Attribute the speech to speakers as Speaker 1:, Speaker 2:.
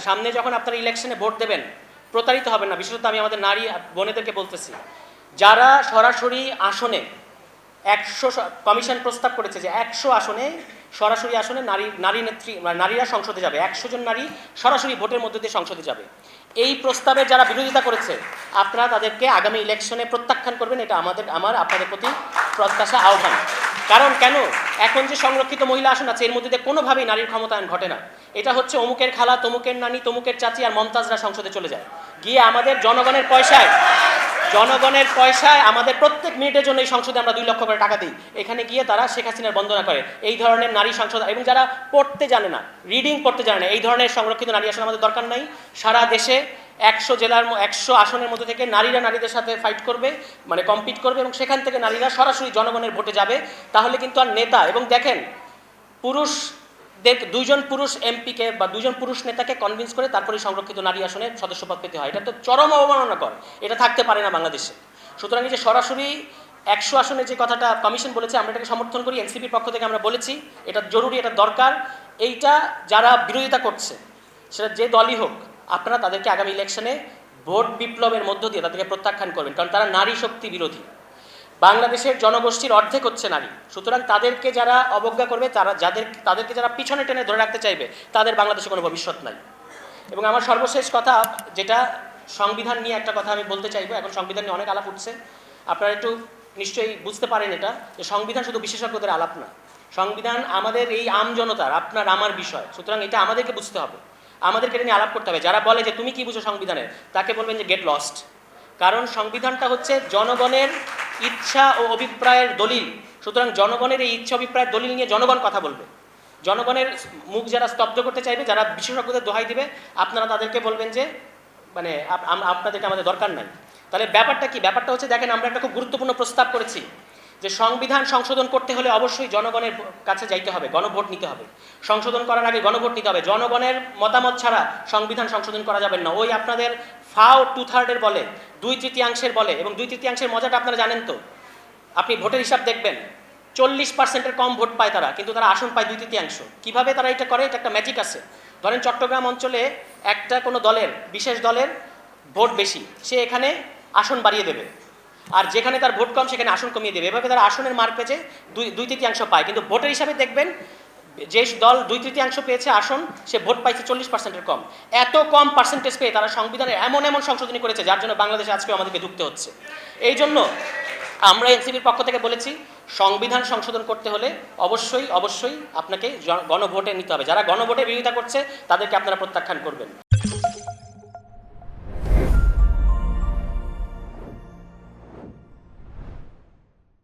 Speaker 1: সামনে যখন আপনারা ইলেকশনে ভোট দেবেন প্রতারিত হবেন না। বিশেষত আমি আমাদের নারী বোনেদেরকে বলতেছি, যারা সরাসরি আসনে 100 কমিশন প্রস্তাব করেছে যে 100 আসনে সরাসরি আসনে নারী নেত্রী নারীরা সংসদে যাবে, 100 জন নারী সরাসরি ভোটের মধ্যে দিয়ে সংসদে যাবে। এই প্রস্তাবের যারা বিরোধিতা করেছে আপনারা তাদেরকে আগামী ইলেকশনে প্রত্যাখ্যান করবেন, এটা আমার আপনাদের প্রতি প্রত্যাশা, আহ্বান। কারণ কেন, এখন যে সংরক্ষিত মহিলা আসন আছে এর মধ্যে দিয়ে কোনোভাবেই নারীর ক্ষমতায়ন ঘটে না। এটা হচ্ছে অমুকের খালা, তমুকের নানি, তমুকের চাচি আর মমতাজরা সংসদে চলে যায়, গিয়ে আমাদের জনগণের পয়সায় আমাদের প্রত্যেক মিনিটের জন্য এই সংসদে আমরা 2 লক্ষ করে টাকা দিই, এখানে গিয়ে তারা শেখ হাসিনার বন্দনা করে। এই ধরনের নারী সংসদ, এবং যারা পড়তে জানে না, রিডিং পড়তে জানে না, এই ধরনের সংরক্ষিত নারী আসন আমাদের দরকার নাই। সারা দেশে 100 জেলার 100 আসনের মধ্যে থেকে নারীরা নারীদের সাথে ফাইট করবে, মানে কম্পিট করবে, এবং সেখান থেকে নারীরা সরাসরি জনগণের ভোটে যাবে। তাহলে কিন্তু আর নেতা, এবং দেখেন দুইজন পুরুষ এমপিকে বা দুইজন পুরুষ নেতাকে কনভিন্স করে তারপরে সংরক্ষিত নারী আসনে সদস্যপদ পেতে হয়, এটা তো চরম অবমাননাকর, এটা থাকতে পারে না বাংলাদেশে। সুতরাং এই যে সরাসরি 100 আসনের যে কথাটা কমিশন বলেছে আমরা এটাকে সমর্থন করি, এনসিপির পক্ষ থেকে আমরা বলেছি এটা জরুরি, এটা দরকার। এইটা যারা বিরোধিতা করছে সেটা যে দলই হোক, আপনারা তাদেরকে আগামী ইলেকশনে ভোট বিপ্লবের মধ্য দিয়ে তাদেরকে প্রত্যাখ্যান করবেন, কারণ তারা নারী শক্তি বিরোধী। বাংলাদেশের জনগোষ্ঠীর অর্ধেক হচ্ছে নারী, সুতরাং তাদেরকে যারা অবজ্ঞা করবে, তাদেরকে যারা পিছনে টেনে ধরে রাখতে চাইবে, তাদের বাংলাদেশে কোনো ভবিষ্যৎ নাই। এবং আমার সর্বশেষ কথা, যেটা সংবিধান নিয়ে একটা কথা আমি বলতে চাইবো। এখন সংবিধান নিয়ে অনেক আলাপ উঠছে, আপনারা একটু নিশ্চয়ই বুঝতে পারেন এটা, যে সংবিধান শুধু বিশেষজ্ঞদের আলাপ না, সংবিধান আমাদের এই আম জনতার, আপনার আমার বিষয়। সুতরাং এটা আমাদেরকে বুঝতে হবে, আমাদেরকে এটা নিয়ে আলাপ করতে হবে। যারা বলে যে তুমি কি বুঝো সংবিধানের, তাকে বলবেন যে গেট লস্ট। কারণ সংবিধানটা হচ্ছে জনগণের ইচ্ছা ও অভিপ্রায়ের দলিল। সুতরাং জনগণের এই ইচ্ছা অভিপ্রায়ের দলিল নিয়ে জনগণ কথা বলবে। জনগণের মুখ যারা স্তব্ধ করতে চাইবে, যারা বিশেষজ্ঞদের দোহাই দিবে, আপনারা তাদেরকে বলবেন যে মানে আপনাদেরকে আমাদের দরকার নাই। তাহলে ব্যাপারটা কি? ব্যাপারটা হচ্ছে, দেখেন আমরা একটা খুব গুরুত্বপূর্ণ প্রস্তাব করেছি যে সংবিধান সংশোধন করতে হলে অবশ্যই জনগণের কাছে যাইতে হবে, গণভোট নিতে হবে। সংশোধন করার আগে গণভোট নিতে হবে, জনগণের মতামত ছাড়া সংবিধান সংশোধন করা যাবে না। ওই আপনাদের ফাও 2/3 বলে, 2/3 বলে, এবং 2/3 মজাটা আপনারা জানেন তো। আপনি ভোটের হিসাব দেখবেন, 40%-এর কম ভোট পায় তারা, কিন্তু তারা আসন পায় 2/3। কিভাবে তারা এটা করে? এটা একটা ম্যাজিক আছে। ধরেন চট্টগ্রাম অঞ্চলে একটা কোনো দলের, বিশেষ দলের ভোট বেশি, সে এখানে আসন বাড়িয়ে দেবে, আর যেখানে তার ভোট কম সেখানে আসন কমিয়ে দেবে। এভাবে তারা আসনের মার্ক পেয়েছে 2/3 পায়, কিন্তু ভোটের হিসাবে দেখবেন যে দল 2/3 পেয়েছে আসন, সে ভোট পাইছে 40%-এর কম। এত কম পার্সেন্টেজ পেয়ে তারা সংবিধানে এমন সংশোধনী করেছে, যার জন্য বাংলাদেশে আজকে আমাদেরকে ঢুকতে হচ্ছে। এই জন্য আমরা এনসিপির পক্ষ থেকে বলেছি, সংবিধান সংশোধন করতে হলে অবশ্যই আপনাকে গণভোটে নিতে হবে। যারা গণভোটে বিরোধিতা করছে তাদেরকে আপনারা প্রত্যাখ্যান করবেন।